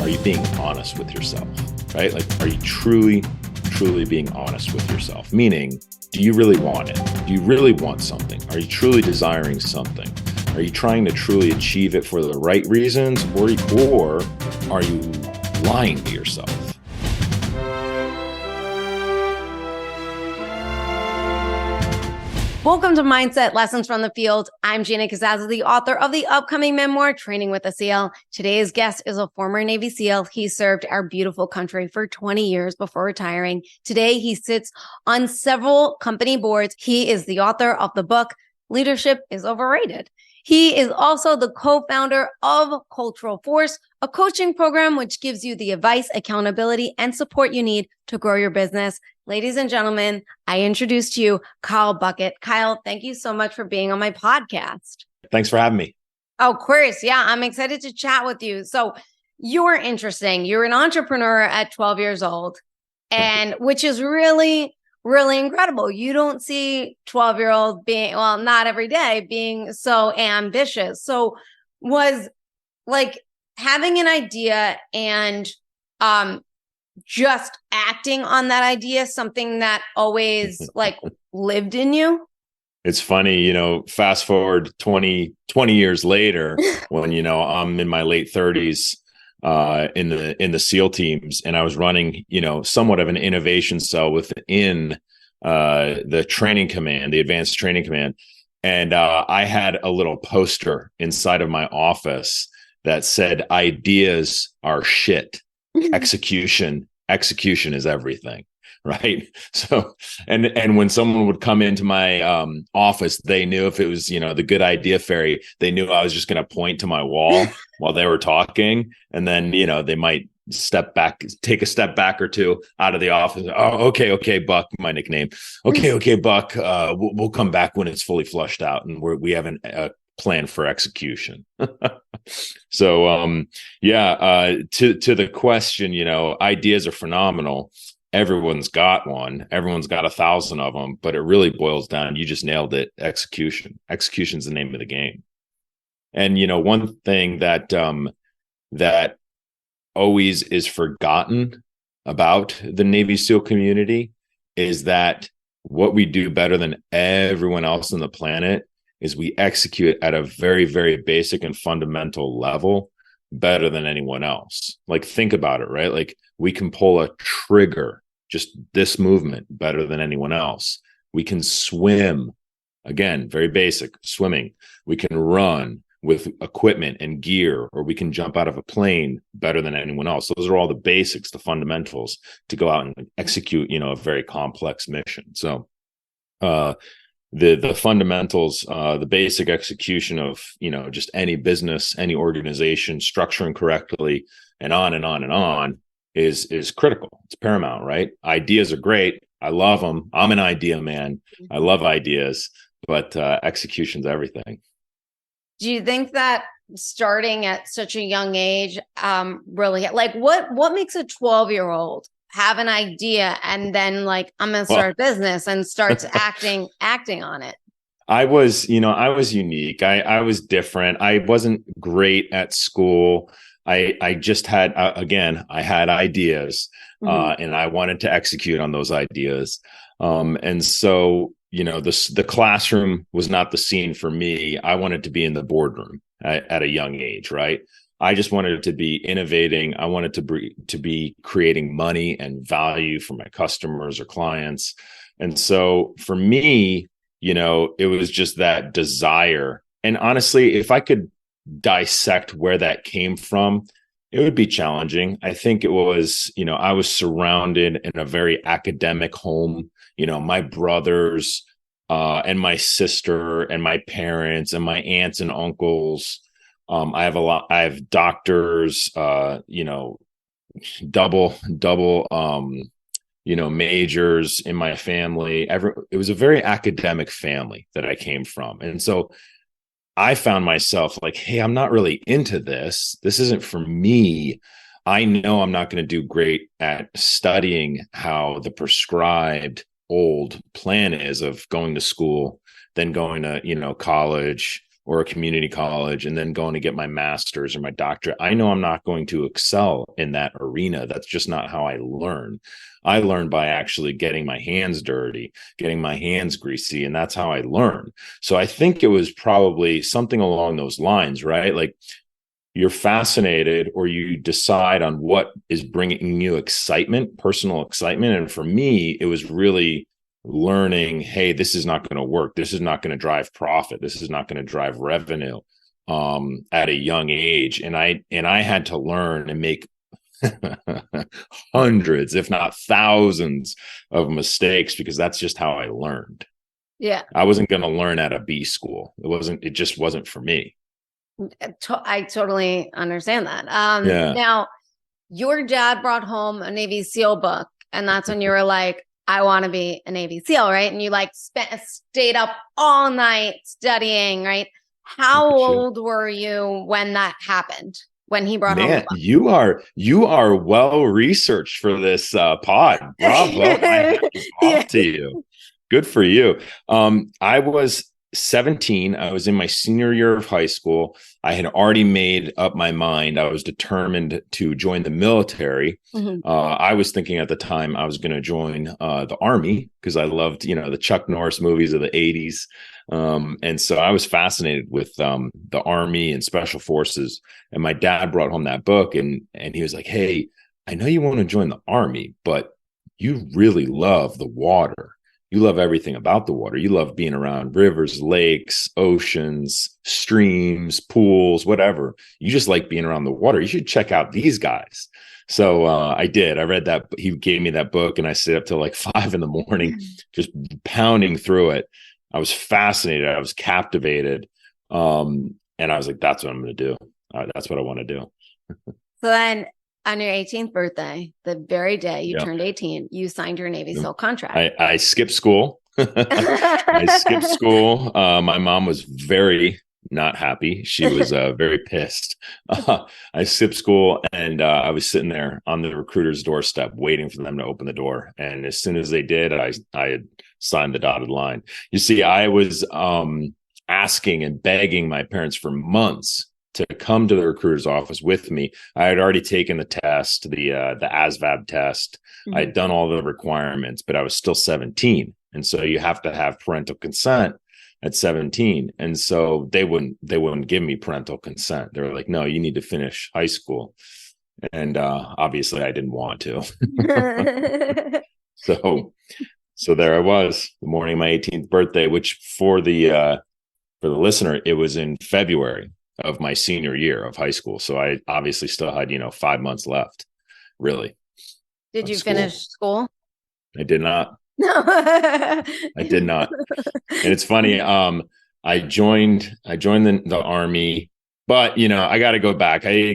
are you being honest with yourself, right? Like, are you truly being honest with yourself? Meaning, do you really want it? Do you really want something? Are you truly desiring something? Are you trying to truly achieve it for the right reasons, or are you lying to yourself? Welcome to Mindset Lessons from the Field. I'm Gina Casazza, the author of the upcoming memoir, Training with a SEAL. Today's guest is a former Navy SEAL. He served our beautiful country for 20 years before retiring. Today, he sits on several company boards. He is the author of the book, Leadership is Overrated. He is also the co-founder of Cultural Force, a coaching program which gives you the advice, accountability, and support you need to grow your business. Ladies and gentlemen, I introduce to you Kyle Buckett. Kyle, thank you so much for being on my podcast. Thanks for having me. Oh, of course. Yeah, I'm excited to chat with you. So you're interesting. You're an entrepreneur at 12 years old, and which is really incredible. You don't see 12-year-old being, well, not every day, being so ambitious. So was like having an idea and just acting on that idea something that always like lived in you? It's funny, fast forward 20 years later when, I'm in my late 30s in the SEAL teams, and I was running, somewhat of an innovation cell within the training command, the advanced training command. And I had a little poster inside of my office that said, ideas are shit. Execution is everything. Right. So, and when someone would come into my office, they knew if it was, the good idea fairy, they knew I was just going to point to my wall while they were talking. And then, they might take a step back or two out of the office. Oh, okay, Buck, my nickname. Okay, Buck, we'll come back when it's fully flushed out and we have a plan for execution. So, to the question, ideas are phenomenal. Everyone's got one. Everyone's got 1,000 of them, but it really boils down. You just nailed it. Execution's the name of the game. And, one thing that always is forgotten about the Navy SEAL community is that what we do better than everyone else on the planet is we execute at a very, very basic and fundamental level better than anyone else. Like, think about it, right? Like, we can pull a trigger, just this movement, better than anyone else. We can swim, again, very basic, swimming. We can run with equipment and gear, or we can jump out of a plane better than anyone else. Those are all the basics, the fundamentals to go out and execute, a very complex mission. So, the fundamentals, the basic execution of, just any business, any organization, structuring correctly, and on and on and on is critical. It's paramount, right? Ideas are great. I love them. I'm an idea man. I love ideas, but execution's everything. Do you think that starting at such a young age, really, like what makes a 12-year-old have an idea and then like, I'm going to start a business and starts acting on it? I was unique. I was different. I wasn't great at school. I just had, I had ideas, and I wanted to execute on those ideas. And so, the classroom was not the scene for me. I wanted to be in the boardroom at a young age, right? I just wanted to be innovating. I wanted to be creating money and value for my customers or clients. And so for me, it was just that desire. And honestly, if I could dissect where that came from, it would be challenging. I think it was, I was surrounded in a very academic home. My brothers and my sister and my parents and my aunts and uncles. I have doctors, double, majors in my family. It was a very academic family that I came from. And so I found myself like, hey, I'm not really into this. This isn't for me. I know I'm not going to do great at studying how the prescribed old plan is of going to school, then going to, college, or a community college and then going to get my master's or my doctorate, I know I'm not going to excel in that arena. That's just not how I learn. I learn by actually getting my hands dirty, getting my hands greasy, and that's how I learn. So I think it was probably something along those lines, right? Like, you're fascinated or you decide on what is bringing you excitement, personal excitement. And for me, it was really learning, hey, this is not going to work. This is not going to drive profit. This is not going to drive revenue at a young age. And I had to learn and make hundreds, if not thousands of mistakes, because that's just how I learned. Yeah. I wasn't going to learn at a B school. It just wasn't for me. I totally understand that. Yeah. Now, your dad brought home a Navy SEAL book, and that's when you were like, I want to be a Navy SEAL, right? And you like stayed up all night studying, right? How old were you when that happened? When he brought home the Man, book? you are well researched for this pod. Bravo. My hat is Yeah. off to you. Good for you. I was 17. I was in my senior year of high school. I had already made up my mind. I was determined to join the military. Mhm. I was thinking at the time I was going to join the Army because I loved, the Chuck Norris movies of the 80s. And so I was fascinated with the Army and Special Forces. And my dad brought home that book and he was like, hey, I know you want to join the Army, but you really love the water. You love everything about the water. You love being around rivers, lakes, oceans, streams, pools, whatever. You just like being around the water. You should check out these guys. So I did. I read that. He gave me that book and I stayed up till like 5 a.m, just pounding through it. I was fascinated. I was captivated. And I was like, that's what I'm going to do. That's what I want to do. So then on your 18th birthday, the very day you Yep. turned 18, you signed your Navy SEAL contract. I skipped school. I skipped school. My mom was very not happy. She was very pissed. I skipped school and I was sitting there on the recruiter's doorstep waiting for them to open the door. And as soon as they did, I had signed the dotted line. You see, I was asking and begging my parents for months to come to the recruiter's office with me. I had already taken the test, the ASVAB test. Mm-hmm. I had done all the requirements, but I was still 17. And so you have to have parental consent at 17. And so they wouldn't give me parental consent. They were like, no, you need to finish high school. And obviously I didn't want to. So there I was, the morning of my 18th birthday, which for the listener, it was in February of my senior year of high school. So I obviously still had, 5 months left, really. Did you finish school? I did not. No. I did not. And it's funny. I joined the Army, but I got to go back. I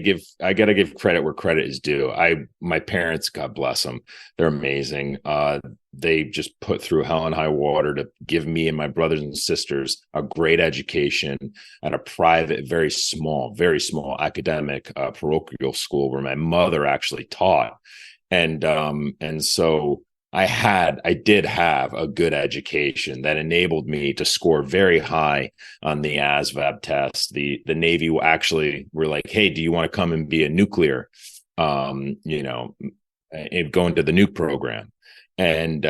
got to give credit where credit is due. My parents, God bless them, they're amazing. They just put through hell and high water to give me and my brothers and sisters a great education at a private, very small academic parochial school where my mother actually taught. And so I did have a good education that enabled me to score very high on the ASVAB test. The Navy actually were like, hey, do you want to come and be a nuclear, go into the nuke program? And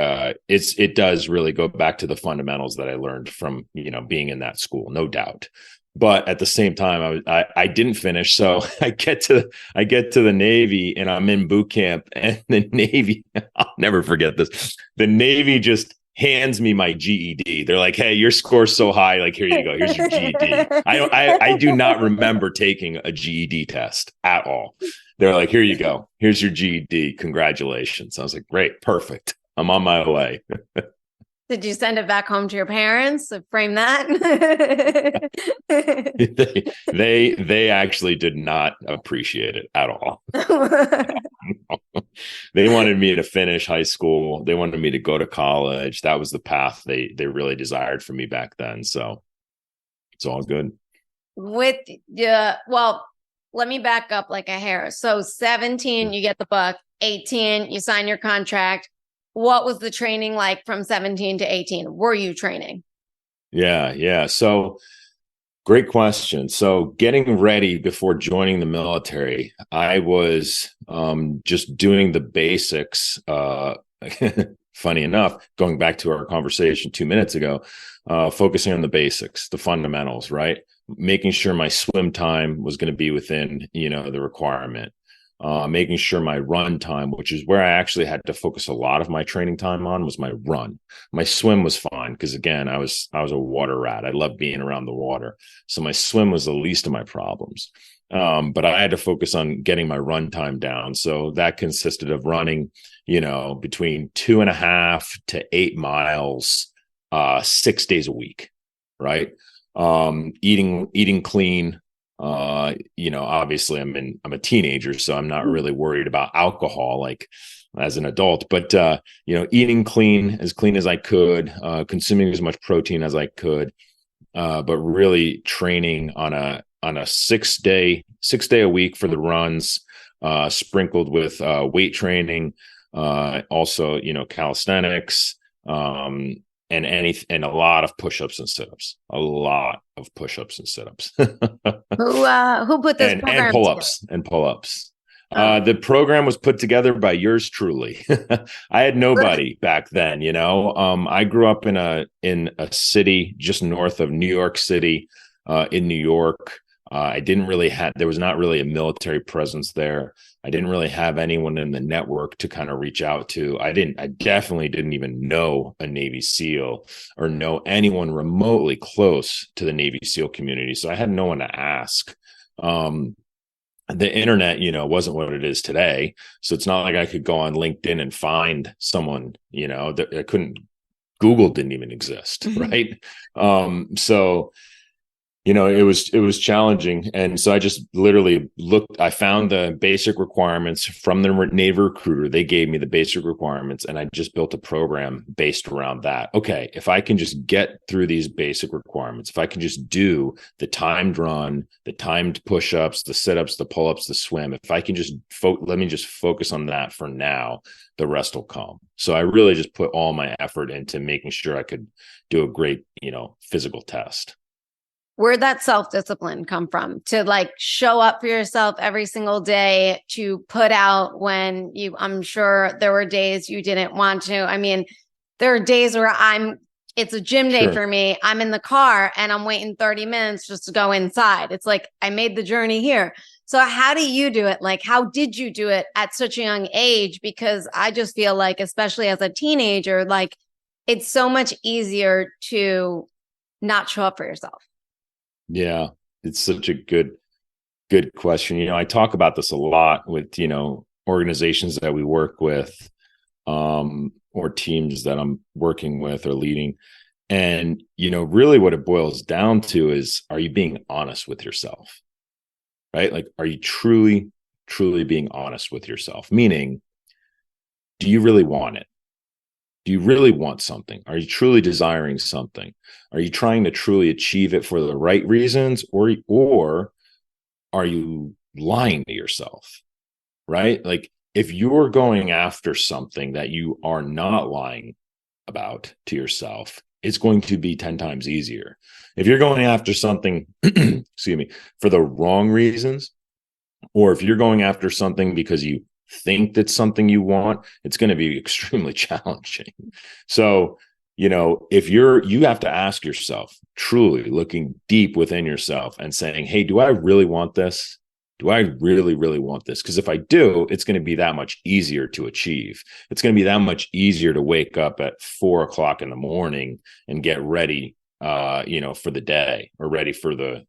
it does really go back to the fundamentals that I learned from, being in that school, no doubt. But at the same time, I didn't finish. So I get to the Navy and I'm in boot camp, and the Navy, I'll never forget this. The Navy just hands me my GED. They're like, hey, your score's so high. Like, here you go. Here's your GED. I do not remember taking a GED test at all. They're like, here you go. Here's your GED. Congratulations. I was like, great, perfect. I'm on my way. Did you send it back home to your parents to frame that? they actually did not appreciate it at all. They wanted me to finish high school. They wanted me to go to college. That was the path they really desired for me back then. So it's all good. Well, let me back up like a hair. So 17, you get the book. 18, you sign your contract. What was the training like from 17 to 18? Were you training? Yeah. So Great question. So, getting ready before joining the military, I was just doing the basics. Funny enough, going back to our conversation 2 minutes ago, focusing on the basics, the fundamentals, right? Making sure my swim time was going to be within, the requirement. Making sure my run time, which is where I actually had to focus a lot of my training time on, was my run. My swim was fine because again, I was a water rat. I love being around the water, so my swim was the least of my problems. But I had to focus on getting my run time down. So that consisted of running, between 2.5 to 8 miles, 6 days a week, right? Eating clean. Obviously I'm a teenager, so I'm not really worried about alcohol like as an adult, but eating clean as I could, consuming as much protein as I could, but really training on a 6 day a week for the runs, sprinkled with weight training, also calisthenics, and a lot of push-ups and sit-ups, a lot of push-ups and sit-ups. Who put this and program pull-ups and pull-ups. together? The program was put together by yours truly. I had nobody back then. I grew up in a city just north of New York City, in New York. There was not really a military presence there. I didn't really have anyone in the network to kind of reach out to. I definitely didn't even know a Navy SEAL or know anyone remotely close to the Navy SEAL community. So I had no one to ask. The internet, wasn't what it is today. So it's not like I could go on LinkedIn and find someone, that I couldn't. Google didn't even exist. Right. So it was challenging. And so I just literally I found the basic requirements from the Navy recruiter. They gave me the basic requirements and I just built a program based around that. Okay, if I can just get through these basic requirements, if I can just do the timed run, the timed push-ups, the sit-ups, the pull-ups, the swim, if I can just let me just focus on that for now, the rest will come. So I really just put all my effort into making sure I could do a great, physical test. Where'd that self-discipline come from to show up for yourself every single day, to put out when I'm sure there were days you didn't want to. I mean, there are days where it's a gym day for me. I'm in the car and I'm waiting 30 minutes just to go inside. It's like, I made the journey here. So how do you do it? How did you do it at such a young age? Because I just feel like, especially as a teenager, it's so much easier to not show up for yourself. Yeah, it's such a good question. I talk about this a lot with, organizations that we work with, or teams that I'm working with or leading. And, really what it boils down to is, are you being honest with yourself? Right? Are you truly, truly being honest with yourself? Meaning, do you really want it? Do you really want something? Are you truly desiring something? Are you trying to truly achieve it for the right reasons, or are you lying to yourself? Right? If you're going after something that you are not lying about to yourself, it's going to be 10 times easier. If you're going after something, excuse me, for the wrong reasons, or if you're going after something because you think that's something you want, it's going to be extremely challenging. So, if you have to ask yourself, truly looking deep within yourself and saying, hey, do I really want this? Do I really, really want this? Because if I do, it's going to be that much easier to achieve. It's going to be that much easier to wake up at 4 o'clock in the morning and get ready, for the day, or ready for the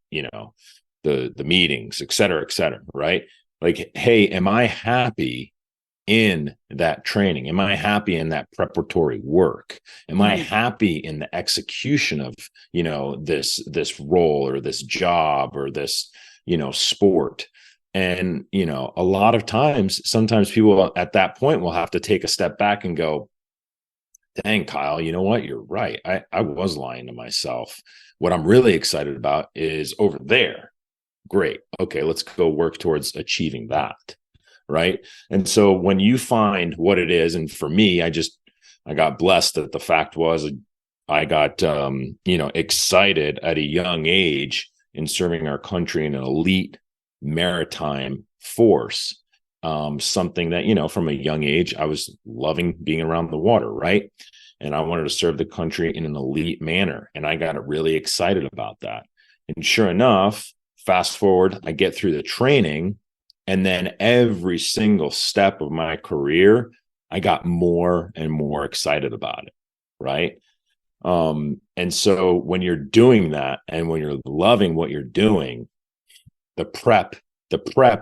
meetings, et cetera, right? Hey, am I happy in that training? Am I happy in that preparatory work? Am I happy in the execution of, this role or this job or this, sport? And, a lot of times, sometimes people at that point will have to take a step back and go, dang, Kyle, you know what? You're right. I was lying to myself. What I'm really excited about is over there. Great. Okay, let's go work towards achieving that. Right. And so when you find what it is, and for me, I got blessed that the fact was I got, excited at a young age, in serving our country in an elite maritime force. Something that, you know, from a young age, I was loving being around the water, right? And I wanted to serve the country in an elite manner. And I got really excited about that. And sure enough, fast forward, I get through the training, and then every single step of my career, I got more and more excited about it, right? And so when you're doing that and when you're loving what you're doing, the prep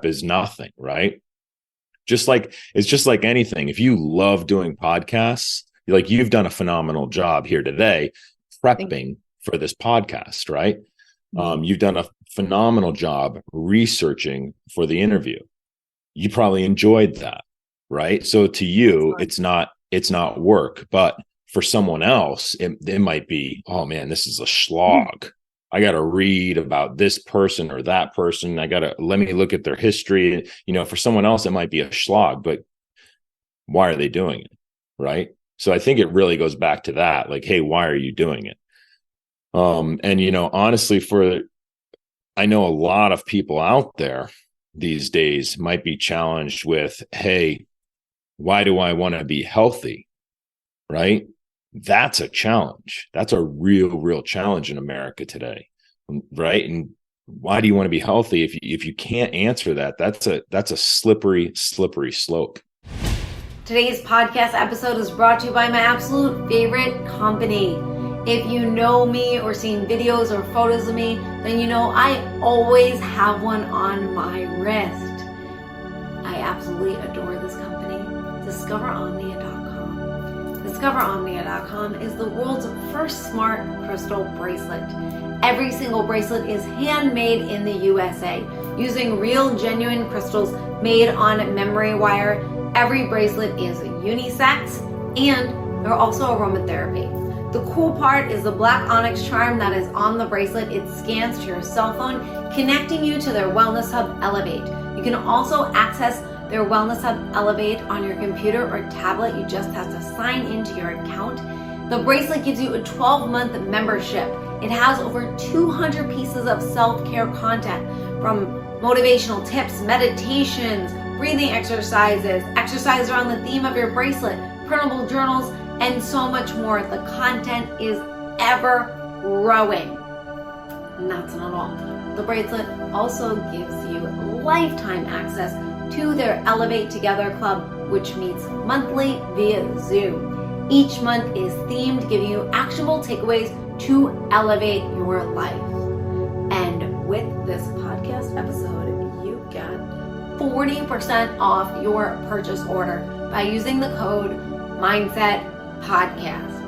is nothing, right? It's just like anything. If you love doing podcasts, like you've done a phenomenal job here today prepping for this podcast, right? You've done a phenomenal job researching for the interview. You probably enjoyed that, right? So to you, it's not work, but for someone else, it might be, oh man, this is a slog. I got to read about this person or that person. Let me look at their history. You know, for someone else, it might be a slog, but why are they doing it? Right. So I think it really goes back to that. Like, hey, why are you doing it? And, you know, honestly, I know a lot of people out there these days might be challenged with, hey, why do I want to be healthy? Right. That's a challenge. That's a real challenge in America today. Right. And why do you want to be healthy? If you can't answer that, that's a slippery slope. Today's podcast episode is brought to you by my absolute favorite company. If you know me or seen videos or photos of me, then you know I always have one on my wrist. I absolutely adore this company. DiscoverOmnia.com. DiscoverOmnia.com is the world's first smart crystal bracelet. Every single bracelet is handmade in the USA using real genuine crystals made on memory wire. Every bracelet is unisex and they're also aromatherapy. The cool part is the black onyx charm that is on the bracelet. It scans to your cell phone, connecting you to their Wellness Hub Elevate. You can also access their Wellness Hub Elevate on your computer or tablet. You just have to sign into your account. The bracelet gives you a 12-month membership. It has over 200 pieces of self-care content, from motivational tips, meditations, breathing exercises around the theme of your bracelet, printable journals, and so much more. The content is ever growing. And that's not all. The bracelet also gives you lifetime access to their Elevate Together Club, which meets monthly via Zoom. Each month is themed, giving you actionable takeaways to elevate your life. And with this podcast episode, you get 40% off your purchase order by using the code Mindset Podcast.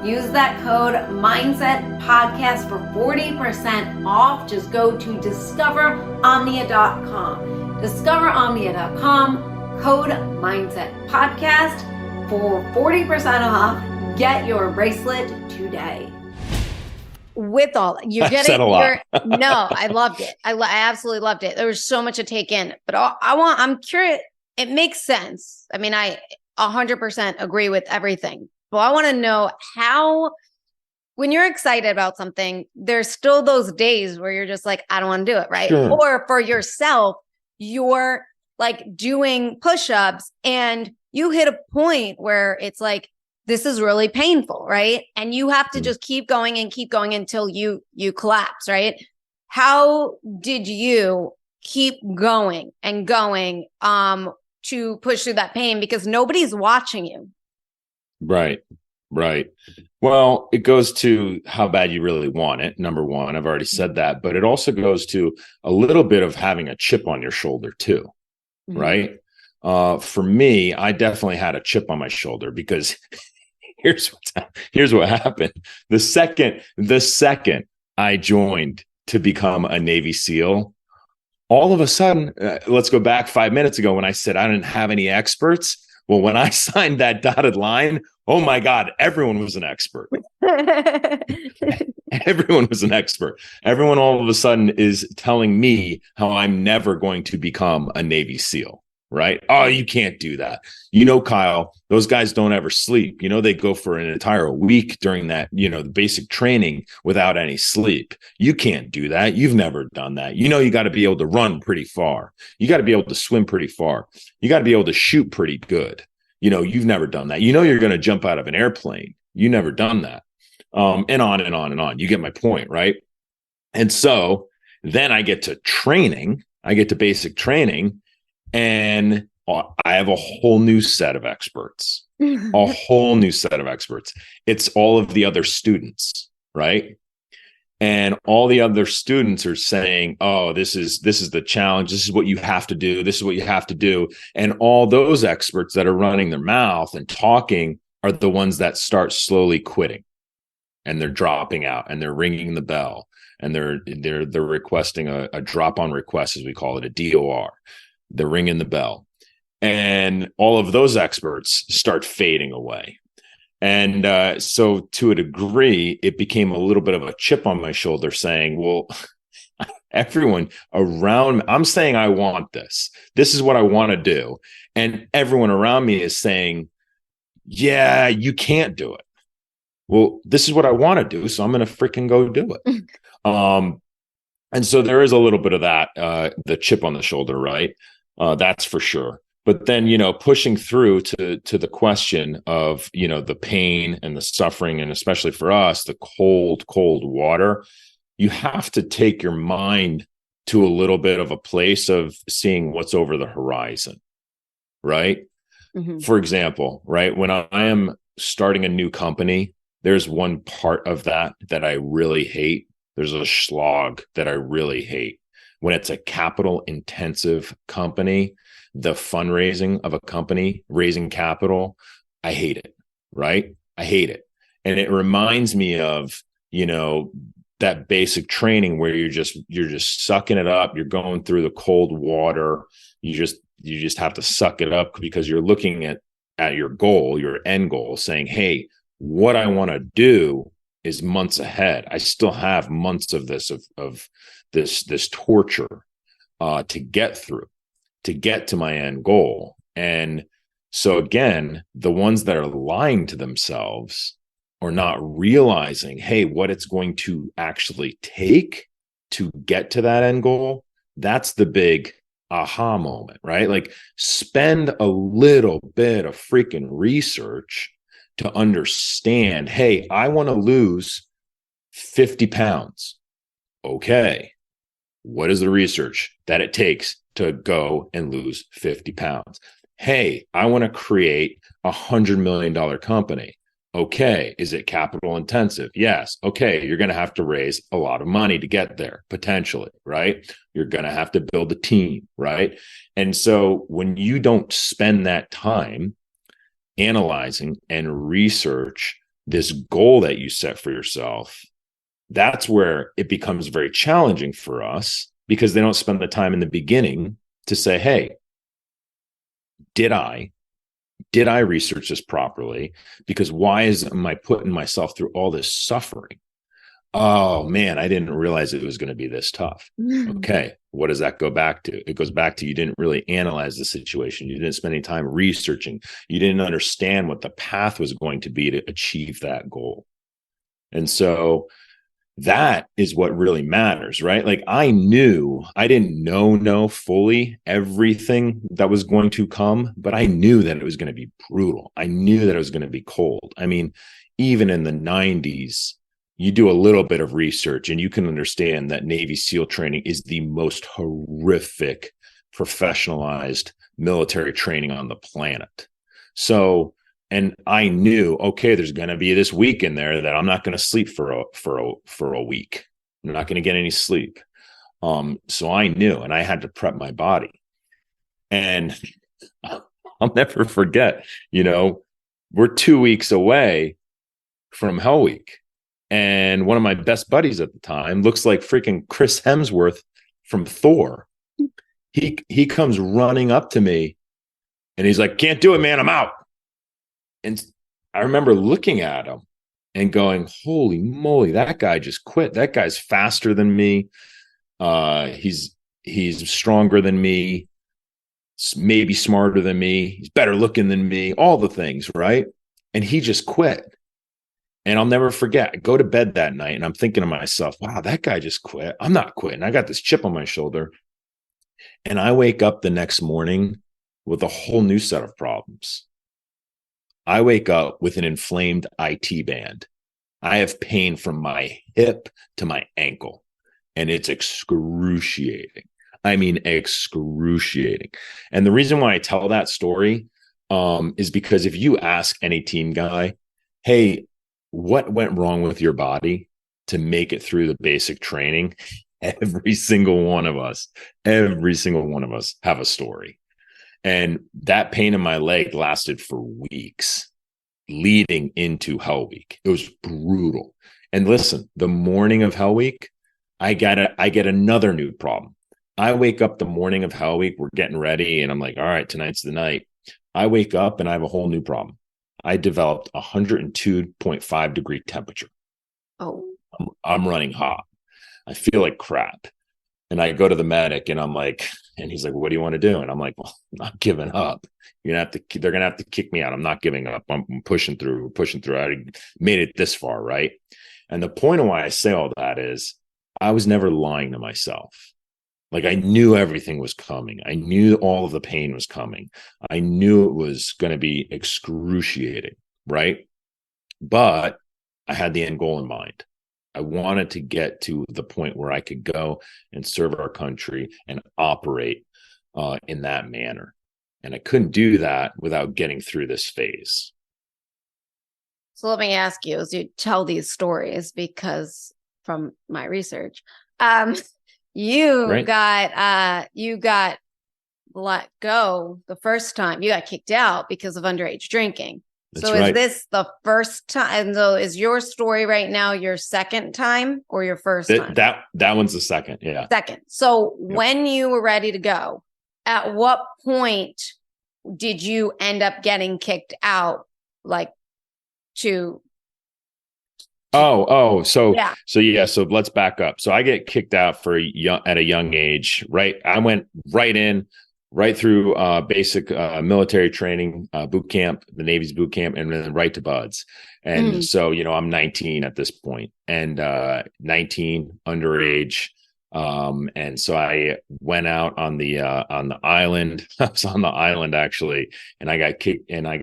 Use that code Mindset Podcast for 40% off. Just go to DiscoverOmnia.com. DiscoverOmnia.com, code Mindset Podcast for 40% off. Get your bracelet today. With all you're getting, said a lot. No, I loved it. I absolutely loved it. There was so much to take in. But I'm curious. It makes sense. I mean, I 100% agree with everything. But I want to know how, when you're excited about something, there's still those days where you're just like, I don't want to do it, right? Sure. Or for yourself, you're like doing push-ups and you hit a point where it's like, this is really painful, right? And you have to just keep going until you collapse, right? How did you keep going to push through that pain? Because nobody's watching you. Right. Well, it goes to how bad you really want it. Number one, I've already said that, but it also goes to a little bit of having a chip on your shoulder too. Mm-hmm. Right. For me, I definitely had a chip on my shoulder because here's what happened. The second I joined to become a Navy SEAL, all of a sudden, let's go back 5 minutes ago when I said I didn't have any experts. Well, when I signed that dotted line, oh my God, everyone was an expert. Everyone was an expert. Everyone all of a sudden is telling me how I'm never going to become a Navy SEAL. right? Oh, you can't do that. Kyle, those guys don't ever sleep. They go for an entire week during that, the basic training without any sleep. You can't do that. You've never done that. You got to be able to run pretty far. You got to be able to swim pretty far. You got to be able to shoot pretty good. You've never done that. You're going to jump out of an airplane. You never done that. And on and on and on. You get my point, right? And so then I get to training. I get to basic training. And I have a whole new set of experts, a whole new set of experts. It's all of the other students, right? And all the other students are saying, oh, this is the challenge. This is what you have to do. This is what you have to do. And all those experts that are running their mouth and talking are the ones that start slowly quitting, and they're dropping out, and they're ringing the bell, and they're requesting a drop on request, as we call it, a DOR. They're ringing the bell, and all of those experts start fading away. And so to a degree, it became a little bit of a chip on my shoulder saying, well, everyone around me, I'm saying, I want this. This is what I want to do. And everyone around me is saying, yeah, you can't do it. Well, this is what I want to do, so I'm going to freaking go do it. And so there is a little bit of that, the chip on the shoulder, right? That's for sure. But then, pushing through to the question of, the pain and the suffering, and especially for us, the cold water, you have to take your mind to a little bit of a place of seeing what's over the horizon, right? Mm-hmm. For example, right, when I am starting a new company, there's one part of that I really hate. There's a slog that I really hate. When it's a capital intensive company, the fundraising of a company, raising capital, I hate it, right? I hate it. And it reminds me of, that basic training where you're just sucking it up. You're going through the cold water. You just have to suck it up because you're looking at your goal, your end goal, saying, hey, what I want to do is months ahead. I still have months of this torture to get through, to get to my end goal. And so again, the ones that are lying to themselves or not realizing, hey, what it's going to actually take to get to that end goal, that's the big aha moment, right? Like, spend a little bit of freaking research to understand, hey, I want to lose 50 pounds. Okay. What is the research that it takes to go and lose 50 pounds? Hey, I want to create $100 million company. Okay. Is it capital intensive? Yes. Okay. You're going to have to raise a lot of money to get there, potentially, right? You're going to have to build a team, right? And so when you don't spend that time analyzing and research this goal that you set for yourself, that's where it becomes very challenging for us, because they don't spend the time in the beginning to say, hey, did I research this properly? Because why am I putting myself through all this suffering? Oh man, I didn't realize it was going to be this tough. Okay. What does that go back to? It goes back to, you didn't really analyze the situation. You didn't spend any time researching. You didn't understand what the path was going to be to achieve that goal. And so that is what really matters, right? Like, I didn't know fully everything that was going to come, but I knew that it was going to be brutal. I knew that it was going to be cold. I mean, even in the 90s, you do a little bit of research and you can understand that Navy SEAL training is the most horrific professionalized military training on the planet. So, and I knew, okay, there's going to be this week in there that I'm not going to sleep for a week. I'm not going to get any sleep. So I knew, and I had to prep my body. And I'll never forget, we're 2 weeks away from Hell Week. And one of my best buddies at the time looks like freaking Chris Hemsworth from Thor. He comes running up to me and he's like, "Can't do it, man. I'm out." And I remember looking at him and going, holy moly, that guy just quit. That guy's faster than me. He's stronger than me. maybe smarter than me. He's better looking than me, all the things, right? And he just quit. And I'll never forget. I go to bed that night and I'm thinking to myself, wow, that guy just quit. I'm not quitting. I got this chip on my shoulder. And I wake up the next morning with a whole new set of problems. I wake up with an inflamed IT band. I have pain from my hip to my ankle, and it's excruciating. I mean, excruciating. And the reason why I tell that story is because if you ask any team guy, hey, what went wrong with your body to make it through the basic training? Every single one of us have a story. And that pain in my leg lasted for weeks leading into Hell Week. It was brutal. And listen, the morning of Hell Week, I get another new problem. I wake up the morning of Hell Week, we're getting ready, and I'm like, all right, tonight's the night. I wake up and I have a whole new problem. I developed 102.5 degree temperature. Oh, I'm running hot. I feel like crap. And I go to the medic and I'm like, and he's like, what do you want to do? And I'm like, well, I'm not giving up. They're going to have to kick me out. I'm not giving up. I'm pushing through. I made it this far. Right. And the point of why I say all that is I was never lying to myself. Like I knew everything was coming. I knew all of the pain was coming. I knew it was going to be excruciating. Right. But I had the end goal in mind. I wanted to get to the point where I could go and serve our country and operate in that manner. And I couldn't do that without getting through this phase. So let me ask you, as you tell these stories, because from my research, you got let go the first time. You got kicked out because of underage drinking. That's so right. Is this the first time? So is your story right now your second time or your first time? That one's the second. Yeah. Second. So when you were ready to go, at what point did you end up getting kicked out? Like So let's back up. So I get kicked out at a young age, right? I went right through basic military training, boot camp, the Navy's boot camp, and then right to buds. And so, I'm 19 at this point, and 19 underage. And so I went out on the island. I was on the island actually, and I got kicked, and I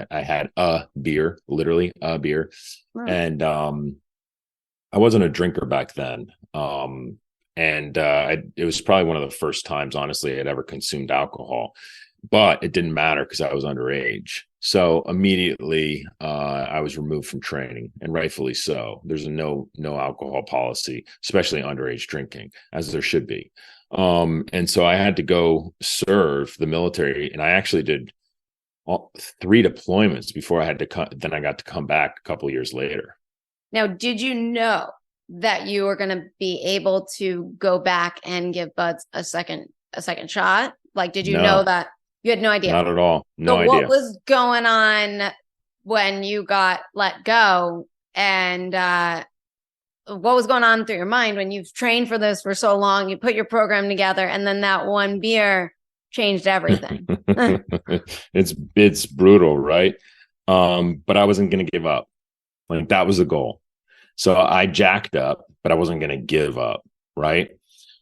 had a beer, literally a beer. Wow. And I wasn't a drinker back then. It was probably one of the first times, honestly, I'd ever consumed alcohol, but it didn't matter because I was underage. So immediately I was removed from training, and rightfully so. There's a no alcohol policy, especially underage drinking, as there should be. And so I had to go serve the military, and I actually did 3 deployments before I had to then I got to come back a couple of years later. Now, did you know that you were going to be able to go back and give buds a second shot? Like, did you know that? You had no idea? Not at all. No idea. What was going on when you got let go? And what was going on through your mind when you've trained for this for so long? You put your program together, and then that one beer changed everything. It's brutal, right? But I wasn't going to give up. Like, that was the goal. So I jacked up, but I wasn't going to give up, right?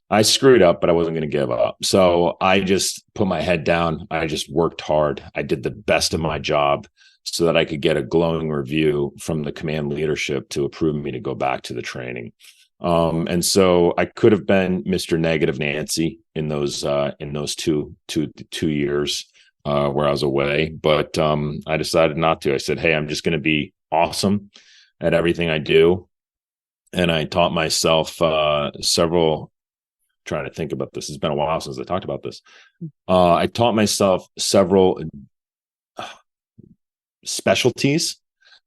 I screwed up, but I wasn't going to give up. So I just put my head down. I just worked hard. I did the best of my job so that I could get a glowing review from the command leadership to approve me to go back to the training. And so I could have been Mr. Negative Nancy in those 2 years where I was away, but I decided not to. I said, hey, I'm just going to be awesome at everything I do. And I taught myself trying to think about this. It's been a while since I talked about this. I taught myself several specialties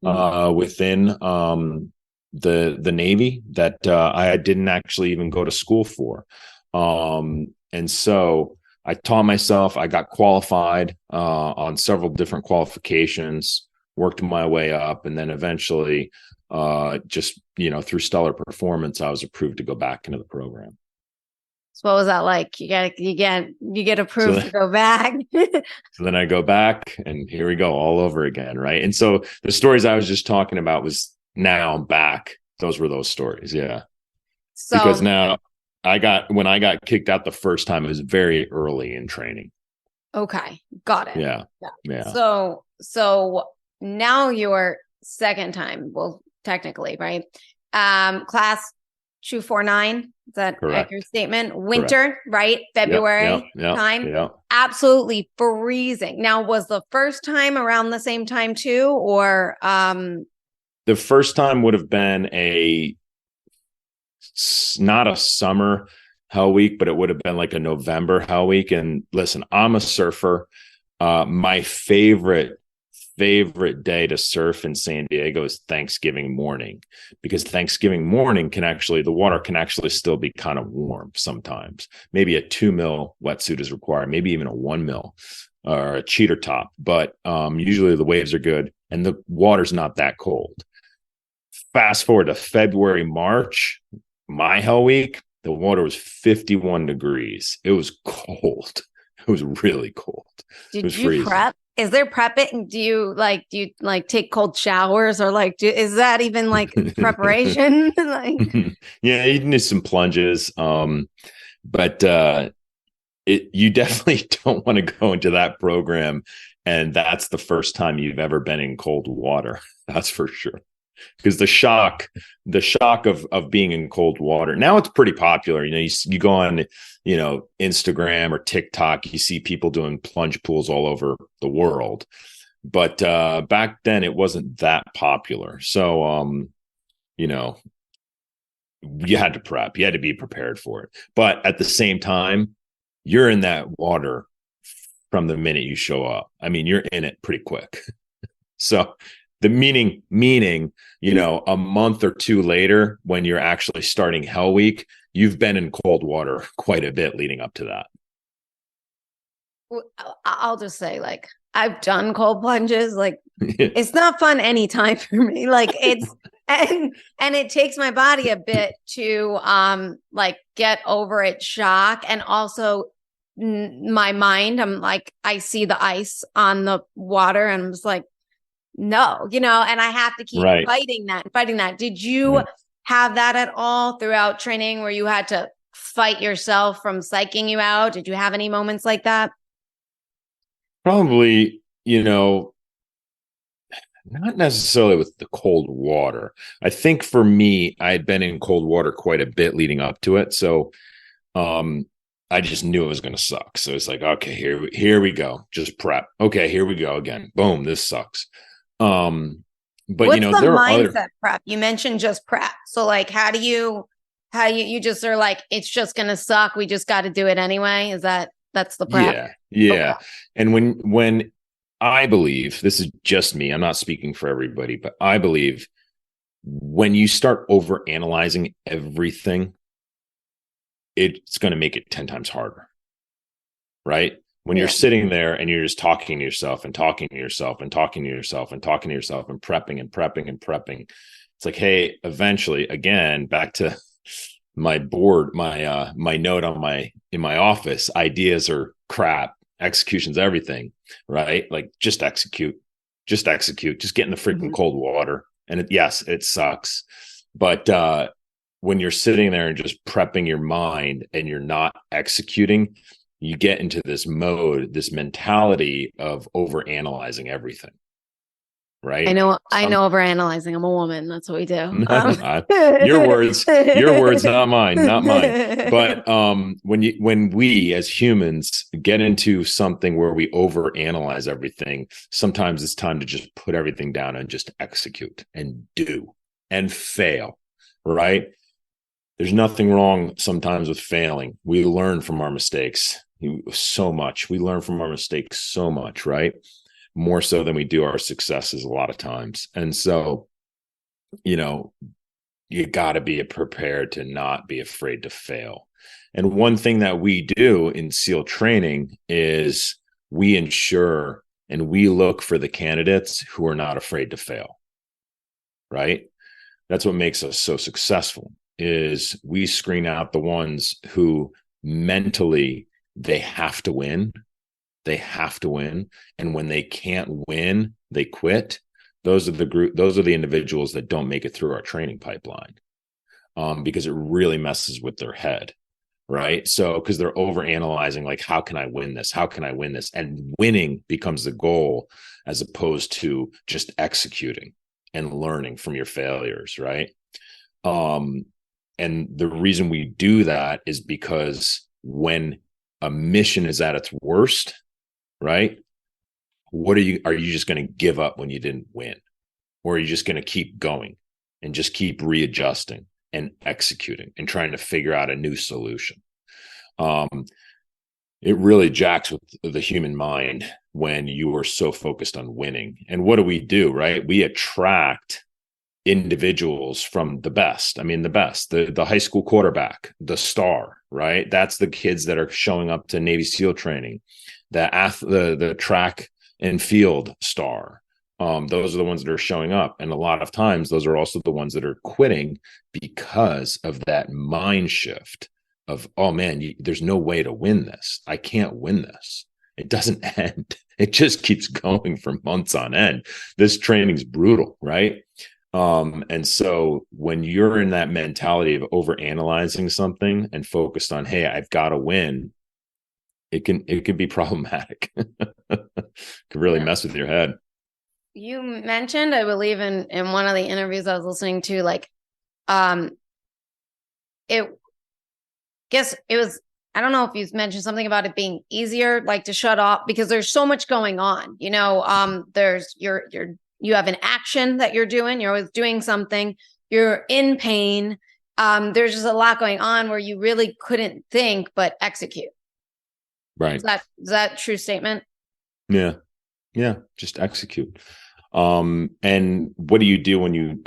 within the Navy that I didn't actually even go to school for. And so I taught myself, I got qualified on several different qualifications, worked my way up, and then eventually through stellar performance, I was approved to go back into the program. So what was that like? You get So approved to go back. So then I go back and here we go all over again. Right. And so the stories I was just talking about was now I'm back. Those were those stories. Yeah. Because So now when I got kicked out the first time, it was very early in training. okay, got it. Yeah. Yeah. Yeah. So now your second time, well, technically, right? Class 249, is that accurate Correct. statement? Correct. Winter, right? Yep. Yep. February Yep. time. Yep. Absolutely freezing. Now, was the first time around the same time too, or The first time would have been not a summer Hell Week, but it would have been like a November Hell Week. And listen, I'm a surfer. My favorite day to surf in San Diego is Thanksgiving morning, because Thanksgiving morning the water can actually still be kind of warm sometimes. Maybe a 2 mil wetsuit is required, maybe even a 1 mil or a cheater top. But usually the waves are good and the water's not that cold. Fast forward to February, March, my Hell Week, the water was 51 degrees. It was cold. It was really cold. It did was you freezing. prep? Is there prepping? Do you take cold showers, or is that even like preparation? Like, Yeah, you need some plunges. But you definitely don't want to go into that program. And that's the first time you've ever been in cold water. That's for sure. Because the shock of being in cold water. Now it's pretty popular. You go on, Instagram or TikTok, you see people doing plunge pools all over the world. But back then it wasn't that popular. So, you had to prep, you had to be prepared for it. But at the same time, you're in that water from the minute you show up. I mean, you're in it pretty quick. So the meaning, a month or two later, when you're actually starting Hell Week, you've been in cold water quite a bit leading up to that. I'll just say, like, I've done cold plunges. Like, it's not fun anytime for me. Like, it's and it takes my body a bit to like get over its shock, and also my mind. I'm like, I see the ice on the water, and I'm just like, no, and I have to keep Right. fighting that. Did you Right. have that at all throughout training, where you had to fight yourself from psyching you out? Did you have any moments like that? Probably, not necessarily with the cold water. I think for me, I had been in cold water quite a bit leading up to it. So um I just knew it was going to suck. So it's like, okay, here we go. Just prep. Okay, here we go again. Boom, this sucks. But What's the there are other. mindset prep? You mentioned just prep. So like, how you just are like, it's just going to suck. We just got to do it anyway. That's the prep? Yeah, Okay. yeah. And when I believe, this is just me, I'm not speaking for everybody, but I believe when you start over analyzing everything, it's going to make it 10 times harder, right? When you're Yeah. sitting there and you're just talking to yourself and talking to yourself and talking to yourself and talking to yourself and prepping and prepping and prepping, it's like, hey, eventually, again, back to my board, my note in my office, ideas are crap, execution's everything, right? Like, just execute, just get in the freaking Mhm. cold water. And yes, it sucks, but when you're sitting there and just prepping your mind and you're not executing, you get into this mode, this mentality of over analyzing everything, I right? know, I Some know overanalyzing. I'm a woman. That's what we do. your words, not mine, not mine. But when we as humans get into something where we overanalyze everything, sometimes it's time to just put everything down and just execute and do and fail, right? There's nothing wrong sometimes with failing. We learn from our mistakes so much. We learn from our mistakes so much, right? More so than we do our successes a lot of times. And so, you know, you got to be prepared to not be afraid to fail. And one thing that we do in SEAL training is we ensure and we look for the candidates who are not afraid to fail, right? That's what makes us so successful, is we screen out the ones who mentally, they have to win. They have to win. And when they can't win, they quit. Those are the individuals that don't make it through our training pipeline, because it really messes with their head. Right. So, because they're over analyzing, like, how can I win this? How can I win this? And winning becomes the goal, as opposed to just executing and learning from your failures. Right. And the reason we do that is because when a mission is at its worst, right? Are you just going to give up when you didn't win? Or are you just going to keep going and just keep readjusting and executing and trying to figure out a new solution? It really jacks with the human mind when you are so focused on winning. And what do? Right? We attract individuals from the best. I mean, the best, the high school quarterback, the star, right? That's the kids that are showing up to Navy SEAL training, the track and field star. Those are the ones that are showing up. And a lot of times those are also the ones that are quitting because of that mind shift of, oh man, there's no way to win this. I can't win this. It doesn't end. It just keeps going for months on end. This training's brutal, right? And so when you're in that mentality of over analyzing something and focused on, hey, I've got to win, it can be problematic. It can really mess with your head. You mentioned, I believe in one of the interviews I was listening to, like, it was, I don't know if you mentioned something about it being easier, like, to shut off because there's so much going on, there's you have an action that you're doing. You're always doing something. You're in pain. There's just a lot going on where you really couldn't think but execute. Right. Is that a true statement? Yeah. Just execute. And what do you do when you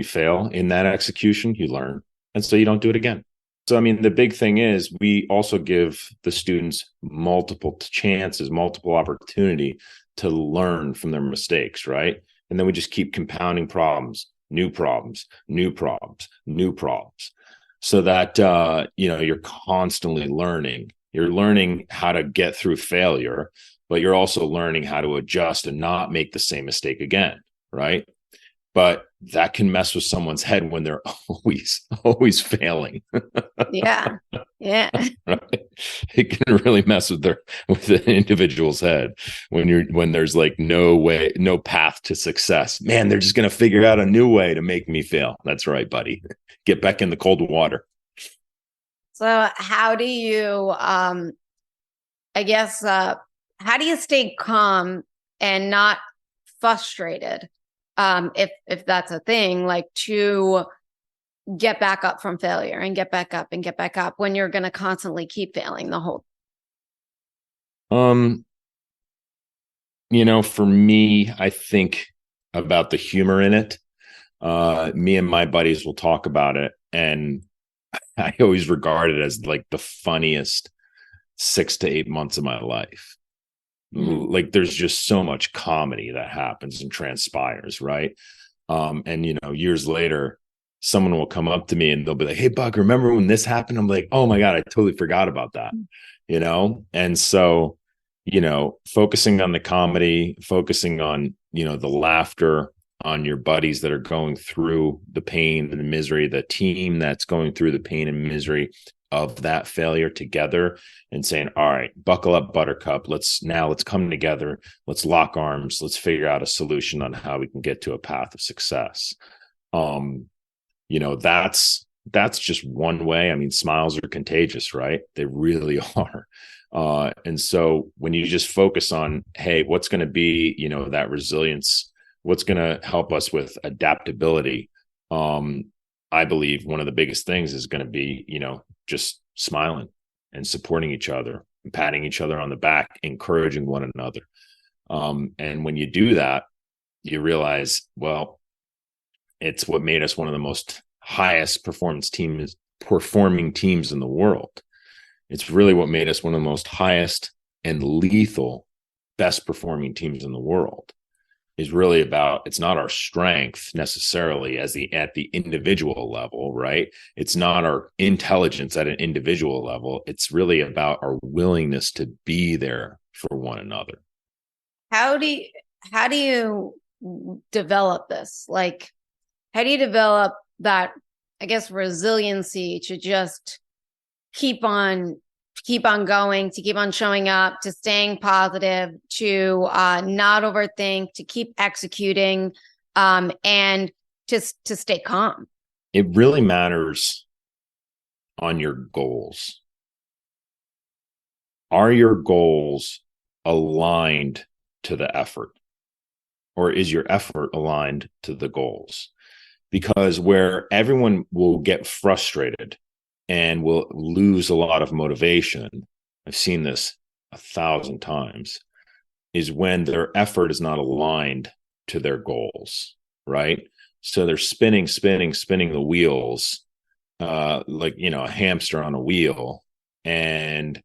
fail in that execution? You learn. And so you don't do it again. So, I mean, the big thing is we also give the students multiple chances, multiple opportunity to learn from their mistakes, right? And then we just keep compounding problems, new problems, new problems, new problems, so that you're constantly learning. You're learning how to get through failure, but you're also learning how to adjust and not make the same mistake again, right? But that can mess with someone's head when they're always failing. Yeah. Right? It can really mess with an individual's head when there's like no path to success. Man, they're just going to figure out a new way to make me fail. That's right, buddy. Get back in the cold water. So how do you, how do you stay calm and not frustrated? If that's a thing, like, to get back up from failure and get back up and get back up when you're going to constantly keep failing the whole. For me, I think about the humor in it. Me and my buddies will talk about it, and I always regard it as like the funniest 6 to 8 months of my life. Mm-hmm. Like, there's just so much comedy that happens and transpires, right? And years later, someone will come up to me and they'll be like, "Hey, Buck, remember when this happened?" I'm like, "Oh my God, I totally forgot about that." And so, focusing on the comedy, focusing on, the laughter, on your buddies that are going through the pain and the misery, the team that's going through the pain and misery of that failure together, and saying, all right, buckle up, Buttercup. Let's come together. Let's lock arms. Let's figure out a solution on how we can get to a path of success. That's just one way. I mean, smiles are contagious, right? They really are. And so when you just focus on, hey, what's going to be, that resilience, what's going to help us with adaptability, I believe one of the biggest things is going to be, just smiling and supporting each other and patting each other on the back, encouraging one another. And when you do that, you realize, well, it's what made us one of the most highest performing teams in the world. It's really what made us one of the most highest and lethal, best performing teams in the world. is really about, it's not our strength necessarily at the individual level, right? It's not our intelligence at an individual level. It's really about our willingness to be there for one another. How do you develop this? Like, how do you develop that, I guess, resiliency to just keep on going, to keep on showing up, to staying positive, to not overthink, to keep executing, and just to stay calm? It really matters on your goals. Are your goals aligned to the effort, or is your effort aligned to the goals? Because where everyone will get frustrated and will lose a lot of motivation, I've seen this 1,000 times, is when their effort is not aligned to their goals, right? So they're spinning the wheels, like, a hamster on a wheel, and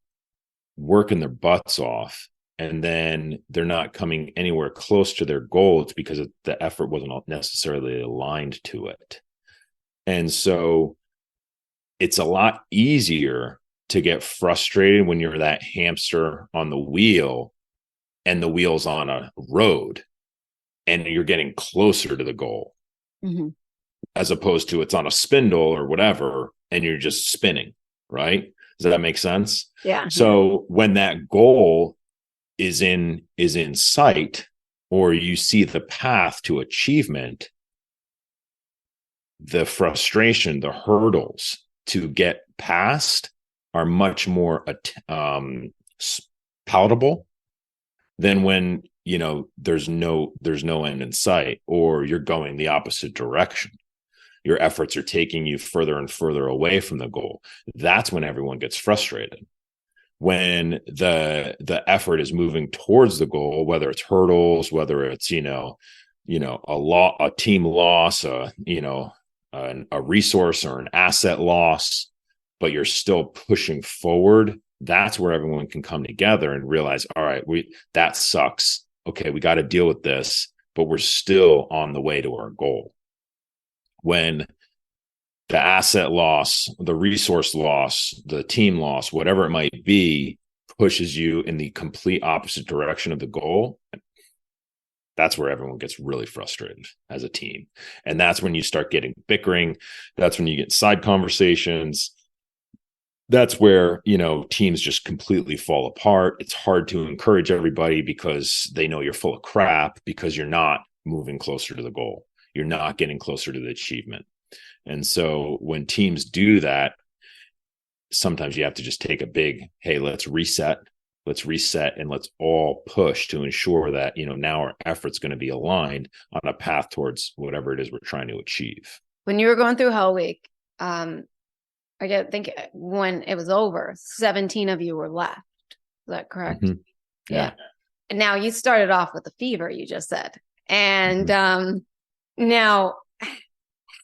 working their butts off. And then they're not coming anywhere close to their goals because the effort wasn't necessarily aligned to it. And so it's a lot easier to get frustrated when you're that hamster on the wheel and the wheel's on a road and you're getting closer to the goal, mm-hmm. as opposed to it's on a spindle or whatever and you're just spinning, right? Does that make sense? Yeah. So when that goal is in sight, or you see the path to achievement, the frustration, the hurdles to get past are much more palatable than when there's no end in sight, or you're going the opposite direction. Your efforts are taking you further and further away from the goal. That's when everyone gets frustrated. When the effort is moving towards the goal, whether it's hurdles, whether it's a team loss, a resource or an asset loss, but you're still pushing forward, that's where everyone can come together and realize, all right, that sucks. Okay, we got to deal with this, but we're still on the way to our goal. When the asset loss, the resource loss, the team loss, whatever it might be, pushes you in the complete opposite direction of the goal, that's where everyone gets really frustrated as a team. And that's when you start getting bickering. That's when you get side conversations. That's where, teams just completely fall apart. It's hard to encourage everybody because they know you're full of crap, because you're not moving closer to the goal. You're not getting closer to the achievement. And so when teams do that, sometimes you have to just take a big, hey, let's reset, and let's all push to ensure that, now our effort's going to be aligned on a path towards whatever it is we're trying to achieve. When you were going through Hell Week, I think when it was over, 17 of you were left. Is that correct? Mm-hmm. Yeah. And now you started off with the fever, you just said. And now,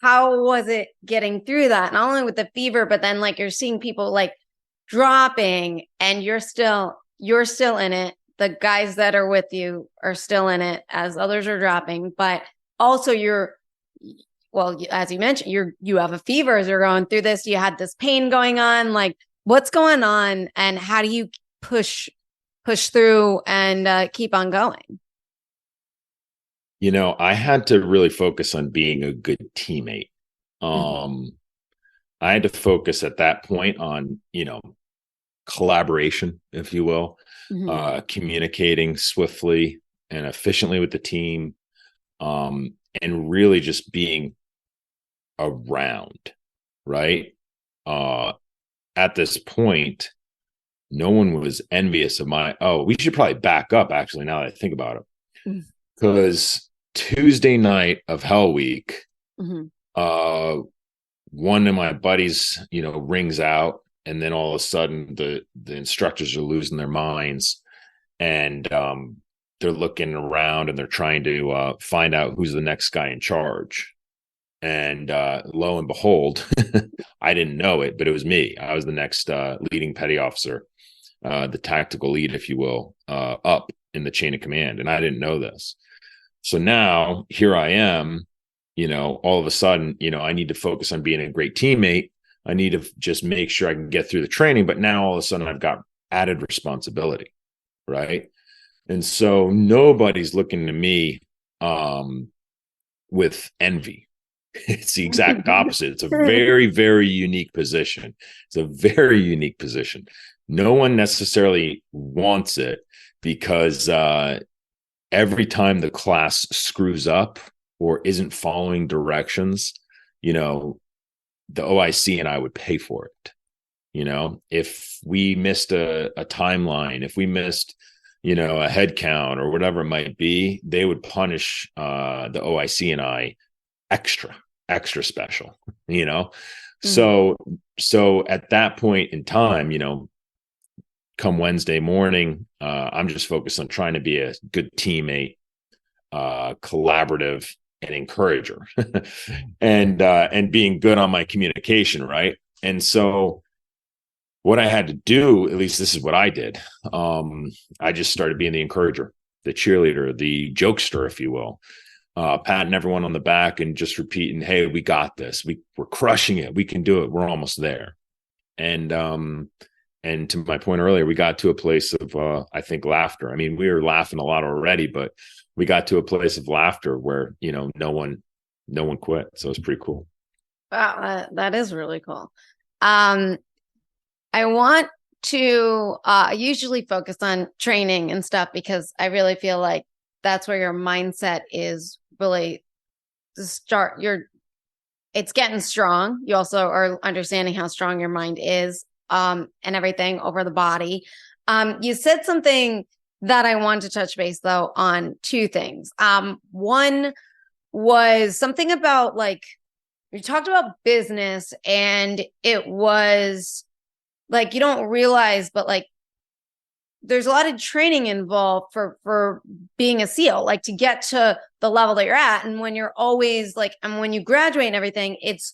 how was it getting through that? Not only with the fever, but then you're seeing people dropping, and you're still in it. The guys that are with you are still in it as others are dropping, but also as you mentioned, you have a fever as you're going through this. You had this pain going on. What's going on, and how do you push through and keep on going? I had to really focus on being a good teammate. I had to focus at that point on, collaboration, if you will, communicating swiftly and efficiently with the team, and really just being around, right? At this point, no one was envious of we should probably back up, actually, now that I think about it. Because Tuesday night of Hell Week, one of my buddies, rings out, and then all of a sudden the instructors are losing their minds, and they're looking around and they're trying to find out who's the next guy in charge. And lo and behold, I didn't know it, but it was me. I was the next leading petty officer, the tactical lead, if you will, up in the chain of command, and I didn't know this. So now here I am, all of a sudden, I need to focus on being a great teammate. I need to just make sure I can get through the training. But now all of a sudden I've got added responsibility. Right. And so nobody's looking to me with envy. It's the exact opposite. It's a very, very unique position. It's a very unique position. No one necessarily wants it because every time the class screws up or isn't following directions, the OIC and I would pay for it. If we missed a timeline, if we missed, a head count or whatever it might be, they would punish the OIC and I extra special, So at that point in time, come Wednesday morning, I'm just focused on trying to be a good teammate, collaborative, and encourager, and being good on my communication, right? And so what I had to do, at least this is what I did. I just started being the encourager, the cheerleader, the jokester, if you will, patting everyone on the back and just repeating, "Hey, we got this. We're crushing it. We can do it. We're almost there." And to my point earlier, we got to a place of, I think, laughter. I mean, we were laughing a lot already, but we got to a place of laughter where, no one quit. So it's pretty cool. Wow, that is really cool. I want to usually focus on training and stuff because I really feel like that's where your mindset is really to start. It's getting strong. You also are understanding how strong your mind is, and everything over the body. You said something that I want to touch base though on two things. One was something about like, you talked about business and it was like, you don't realize, but like, there's a lot of training involved for being a SEAL, like to get to the level that you're at. And when you're always like, and when you graduate and everything, it's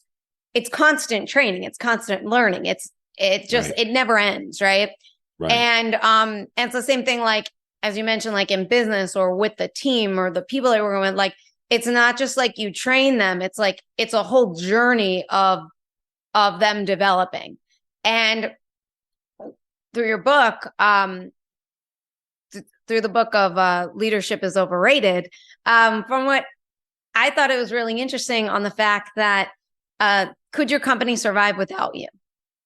constant training. It's constant learning. It never ends. Right. Right. And it's the same thing, like, as you mentioned, like in business or with the team or the people that we're with, like, it's not just like you train them. It's like, it's a whole journey of them developing. And through your book, through the book of Leadership is Overrated, from what I thought, it was really interesting on the fact that could your company survive without you?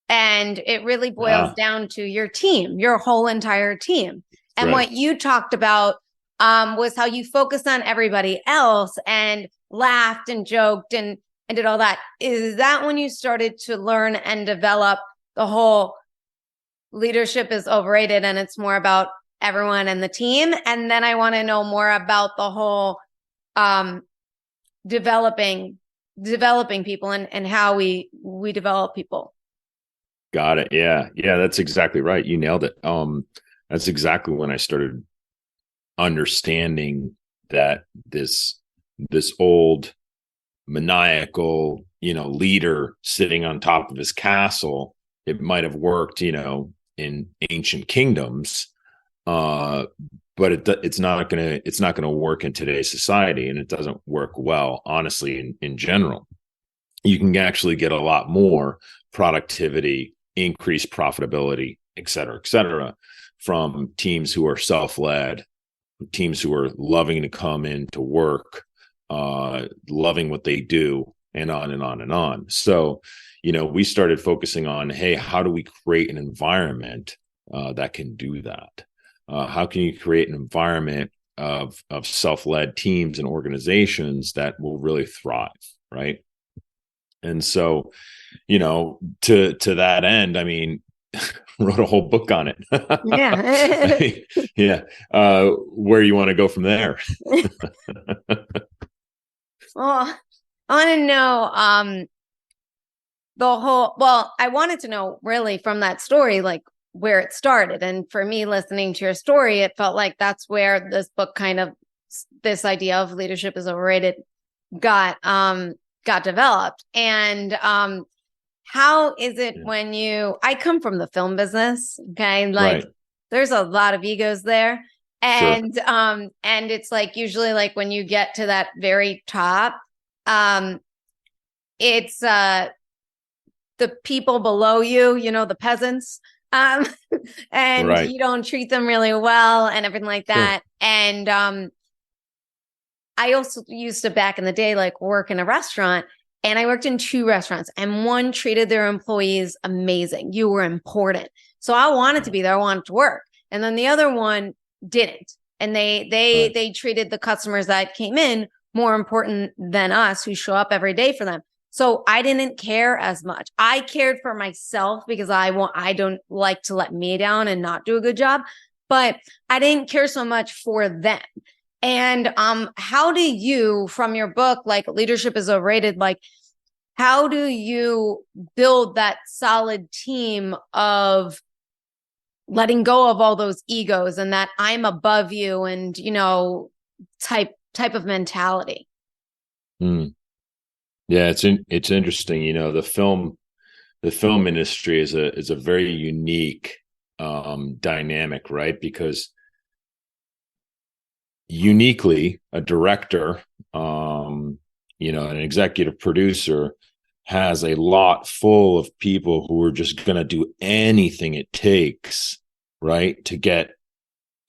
And it really boils down to your team, your whole entire team. And right. What you talked about was how you focused on everybody else and laughed and joked and did all that. Is that when you started to learn and develop the whole leadership is overrated and it's more about everyone and the team? And then I want to know more about the whole developing people and how we develop people. Got it. Yeah. That's exactly right. You nailed it. That's exactly when I started understanding that this old maniacal, leader sitting on top of his castle, it might have worked, in ancient kingdoms, but it's not gonna work in today's society, and it doesn't work well, honestly, in general. You can actually get a lot more productivity, increased profitability, et cetera, from teams who are self-led, teams who are loving to come in to work, loving what they do, and on and on and on. So, we started focusing on, hey, how do we create an environment that can do that? How can you create an environment of self-led teams and organizations that will really thrive, right? And so, to that end, I mean, wrote a whole book on it. Yeah. Yeah. Where you want to go from there? Well, I want to know I wanted to know really from that story, like where it started. And for me, listening to your story, it felt like that's where this book this idea of leadership is overrated got developed. And how is it when I come from the film business, okay? Like, right. There's a lot of egos there. Sure. And it's like usually like when you get to that very top, it's the people below you, the peasants. Um, and Right. you don't treat them really well and everything like Sure. that. And I also used to back in the day, like work in a restaurant, and I worked in 2 restaurants, and one treated their employees amazing. You were important. So I wanted to be there. I wanted to work. And then the other one didn't. And Right. they treated the customers that came in more important than us who show up every day for them. So I didn't care as much. I cared for myself because I don't like to let me down and not do a good job, but I didn't care so much for them. And how do you, from your book, like Leadership is Overrated, like how do you build that solid team of letting go of all those egos and that I'm above you and type of mentality? Mm. Yeah, it's interesting. The film industry is a very unique dynamic, right? Because uniquely, a director, an executive producer has a lot full of people who are just going to do anything it takes, right, to get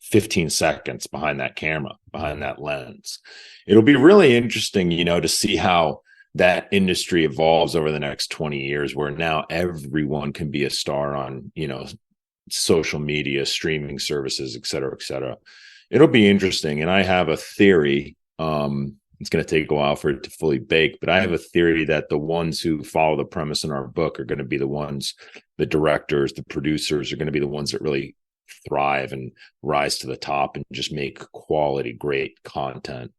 15 seconds behind that camera, behind that lens. It'll be really interesting, to see how that industry evolves over the next 20 years, where now everyone can be a star on, social media, streaming services, et cetera, et cetera. It'll be interesting. And I have a theory. It's going to take a while for it to fully bake, but I have a theory that the ones who follow the premise in our book are going to be the directors, the producers are going to be the ones that really thrive and rise to the top and just make quality, great content.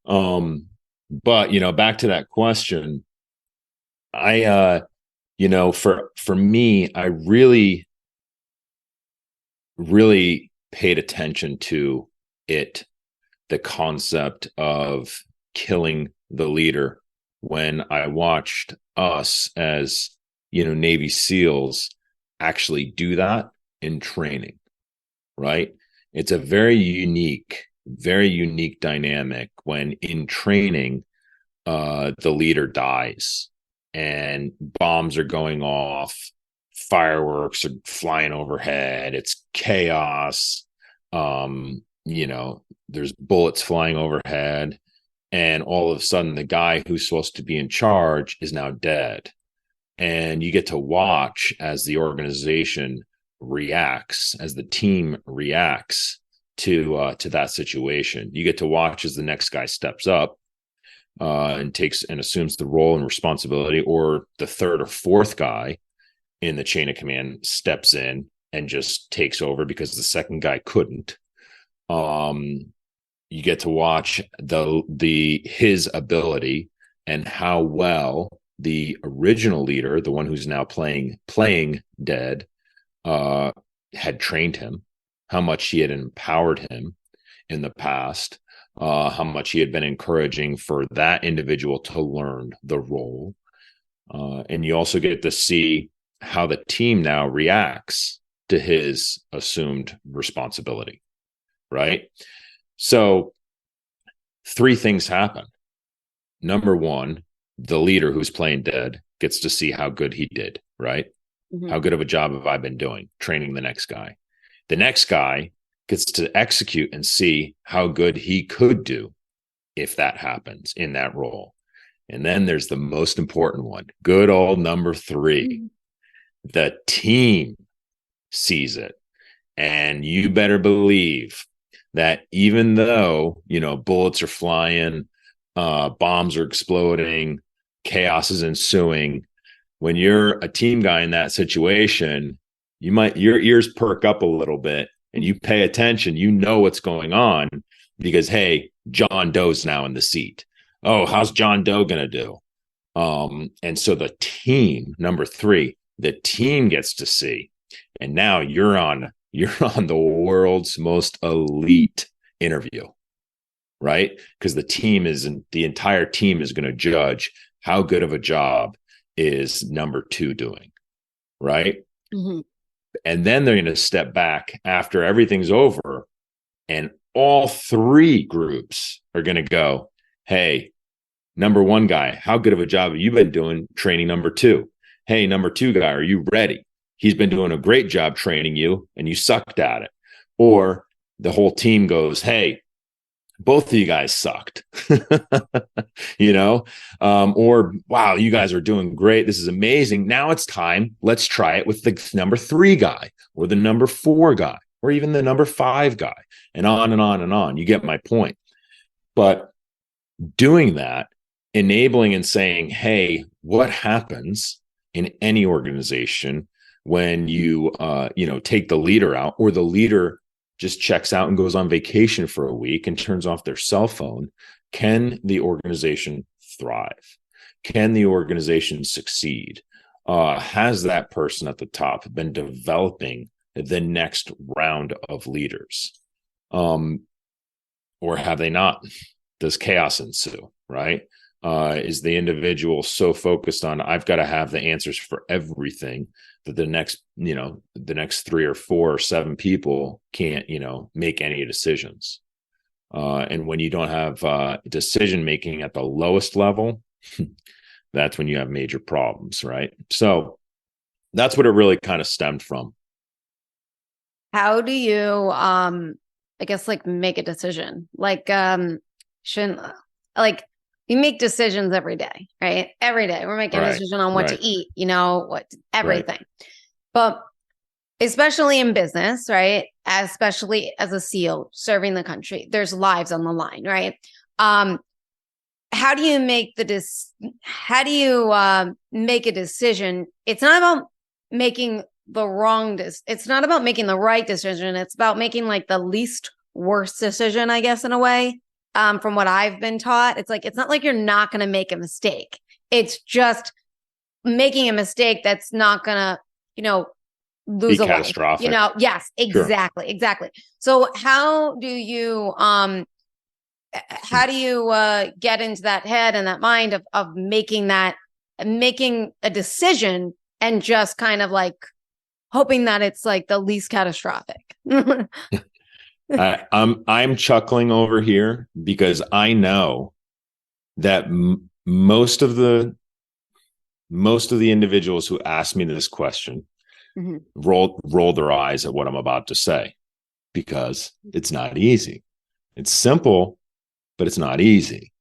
But back to that question, for me, I really, really paid attention to the concept of killing the leader when I watched us as, Navy SEALs actually do that in training, right? It's a very unique dynamic when in training, the leader dies and bombs are going off, fireworks are flying overhead, it's chaos. There's bullets flying overhead, and all of a sudden the guy who's supposed to be in charge is now dead. And you get to watch as the organization reacts, as the team reacts to that situation. You get to watch as the next guy steps up and takes and assumes the role and responsibility, or the third or fourth guy in the chain of command steps in and just takes over because the second guy couldn't. You get to watch his ability and how well the original leader, the one who's now playing dead, had trained him, how much he had empowered him in the past, how much he had been encouraging for that individual to learn the role. And you also get to see how the team now reacts to his assumed responsibility, right? So 3 things happen. Number one, the leader who's playing dead gets to see how good he did, right? Mm-hmm. How good of a job have I been doing training the next guy? The next guy gets to execute and see how good he could do if that happens in that role. And then there's the most important one, good old number 3. Mm-hmm. The team sees it. And you better believe that even though, bullets are flying, bombs are exploding, chaos is ensuing, when you're a team guy in that situation, your ears perk up a little bit and you pay attention, what's going on because, hey, John Doe's now in the seat. Oh, how's John Doe going to do? And so the team, number 3, the team gets to see, and now you're on the world's most elite interview, right? Because the entire team is going to judge how good of a job is number 2 doing, right? Mm-hmm. And then they're going to step back after everything's over and all three groups are going to go, hey, number one guy, how good of a job have you been doing training number two? Hey, number two guy, are you ready? He's been doing a great job training you and you sucked at it. Or the whole team goes, hey, both of you guys sucked, or wow, you guys are doing great. This is amazing. Now it's time. Let's try it with the number three guy or the number four guy or even the number five guy, and on and on and on. You get my point. But doing that, enabling and saying, hey, what happens in any organization when you take the leader out, or the leader just checks out and goes on vacation for a week and turns off their cell phone? Can the organization thrive? Can the organization succeed? Has that person at the top been developing the next round of leaders? Or have they not? Does chaos ensue, right? Is the individual so focused on, I've got to have the answers for everything, that the next 3 or 4 or 7 people can't, make any decisions. And when you don't have decision making at the lowest level, that's when you have major problems, right? So that's what it really kind of stemmed from. How do you, I guess, like, make a decision? Like, shouldn't, like, you make decisions every day, right? Every day we're making a decision on what to eat, everything. Right. But especially in business, right? Especially as a SEAL serving the country, there's lives on the line, right? How do you make make a decision? It's not about making it's not about making the right decision. It's about making like the least worst decision, I guess, in a way. From what I've been taught, it's like, it's not like you're not going to make a mistake. It's just making a mistake that's not going to, lose a life. Yes, exactly. Sure. Exactly. So how do you get into that head and that mind of making a decision and just kind of like hoping that it's like the least catastrophic? I'm chuckling over here because I know that most of the individuals who ask me this question roll their eyes at what I'm about to say, because it's not easy. It's simple, but it's not easy.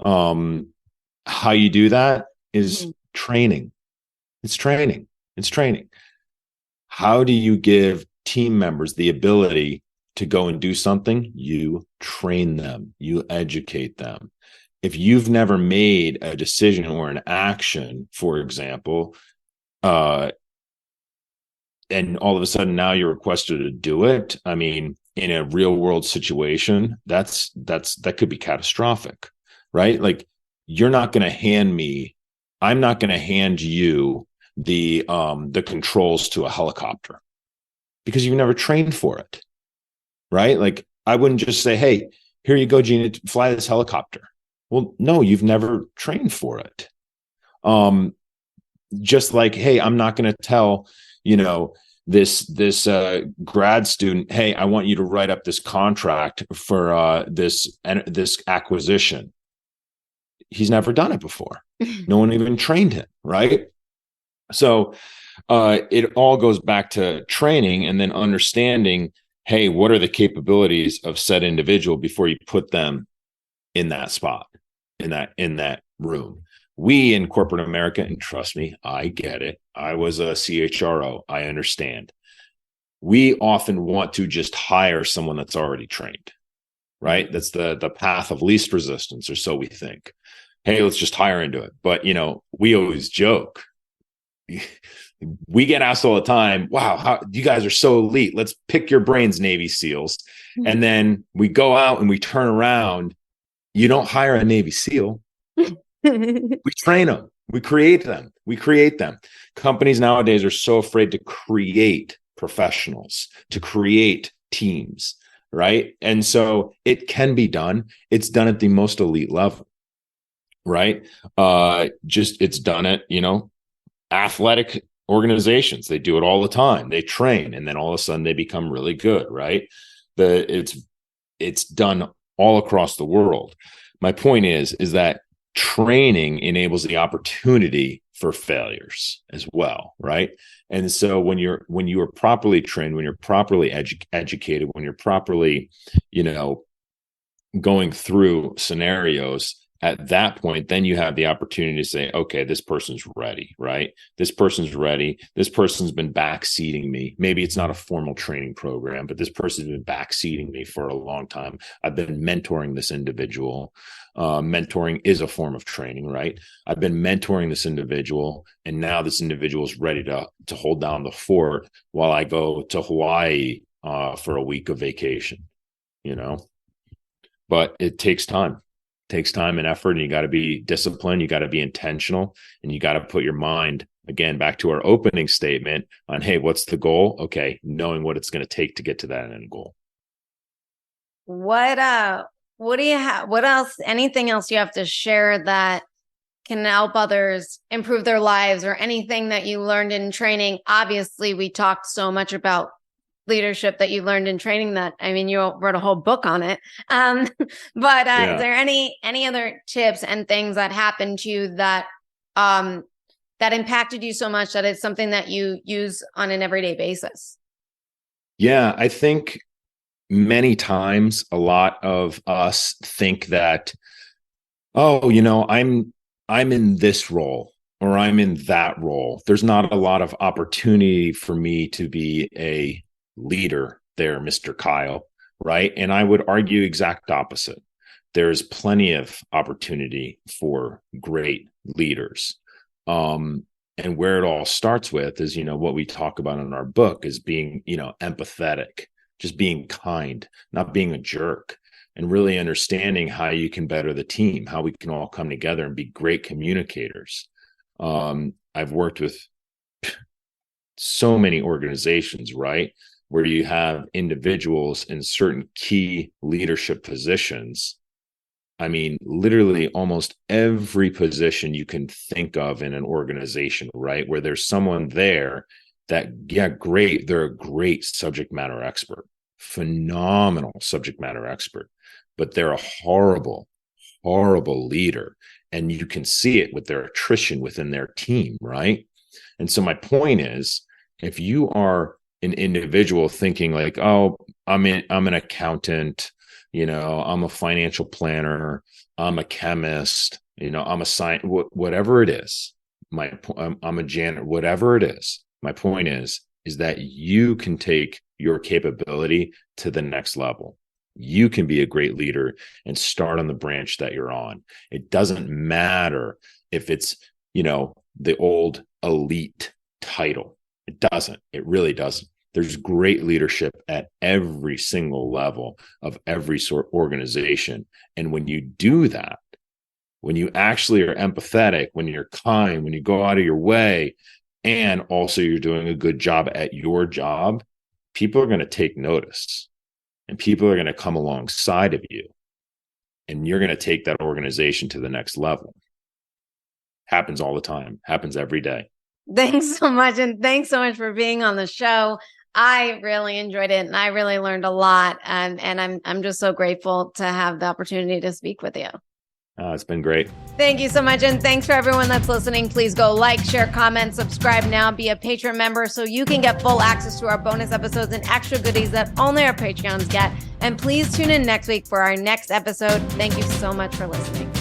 How you do that is training. It's training. How do you give team members the ability to go and do something? You train them, you educate them. If you've never made a decision or an action, for example, and all of a sudden now you're requested to do it, I mean, in a real world situation, that could be catastrophic, right? Like, I'm not going to hand you the controls to a helicopter because you've never trained for it. Right? Like, I wouldn't just say, hey, here you go, Gina, fly this helicopter. Well, no, you've never trained for it. Just like, hey, I'm not going to tell, this grad student, hey, I want you to write up this contract for this acquisition. He's never done it before. No one even trained him, right? So it all goes back to training and then understanding, hey, what are the capabilities of said individual before you put them in that spot, in that room. We in corporate America, and trust me, I get it. I was a CHRO. I understand. We often want to just hire someone that's already trained, right? That's the path of least resistance, or so we think. Hey, let's just hire into it. But, we always joke. We get asked all the time, wow, you guys are so elite. Let's pick your brains, Navy SEALs. And then we go out and we turn around. You don't hire a Navy SEAL. We train them. We create them. Companies nowadays are so afraid to create professionals, to create teams, right? And so it can be done. It's done at the most elite level, right? It's done at, athletic organizations. They do it all the time. They train, and then all of a sudden they become really good, right? It's it's done all across the world. My point is that training enables the opportunity for failures as well, right? And so when you are properly trained, when you're properly educated, when you're properly, going through scenarios, at that point, then you have the opportunity to say, okay, this person's ready, right? This person's ready. This person's been backseating me. Maybe it's not a formal training program, but this person's been backseating me for a long time. I've been mentoring this individual. Mentoring is a form of training, right? I've been mentoring this individual, and now this individual is ready to hold down the fort while I go to Hawaii for a week of vacation, But it takes time. Takes time and effort, and you got to be disciplined, you got to be intentional, and you got to put your mind, again, back to our opening statement on, hey, what's the goal? Okay, knowing what it's going to take to get to that end goal. What do you have? What else? Anything else you have to share that can help others improve their lives, or anything that you learned in training? Obviously, we talked so much about leadership that you learned in training that, you wrote a whole book on it. Is there any other tips and things that happened to you that impacted you so much that it's something that you use on an everyday basis? Yeah, I think many times a lot of us think that, I'm in this role or I'm in that role. There's not a lot of opportunity for me to be a leader there, Mr. Kyle, right? And I would argue exact opposite. There's plenty of opportunity for great leaders. And where it all starts with is, what we talk about in our book is being, empathetic, just being kind, not being a jerk, and really understanding how you can better the team, how we can all come together and be great communicators. I've worked with so many organizations, right, where you have individuals in certain key leadership positions. Literally almost every position you can think of in an organization, right, where there's someone there that, yeah, great, they're a great subject matter expert, phenomenal subject matter expert, but they're a horrible leader. And you can see it with their attrition within their team, right? And so my point is, if you are an individual thinking like, oh, I'm an accountant, I'm a financial planner, I'm a chemist, I'm a science, whatever it is, I'm a janitor, whatever it is. My point is that you can take your capability to the next level. You can be a great leader and start on the branch that you're on. It doesn't matter if it's, the old elite title. It doesn't. It really doesn't. There's great leadership at every single level of every sort of organization. And when you do that, when you actually are empathetic, when you're kind, when you go out of your way, and also you're doing a good job at your job, people are going to take notice, and people are going to come alongside of you, and you're going to take that organization to the next level. Happens all the time. Happens every day. Thanks so much. And thanks so much for being on the show. I really enjoyed it, and I really learned a lot. And I'm just so grateful to have the opportunity to speak with you. It's been great. Thank you so much. And thanks for everyone that's listening. Please go like, share, comment, subscribe now, be a Patreon member so you can get full access to our bonus episodes and extra goodies that only our Patreons get. And please tune in next week for our next episode. Thank you so much for listening.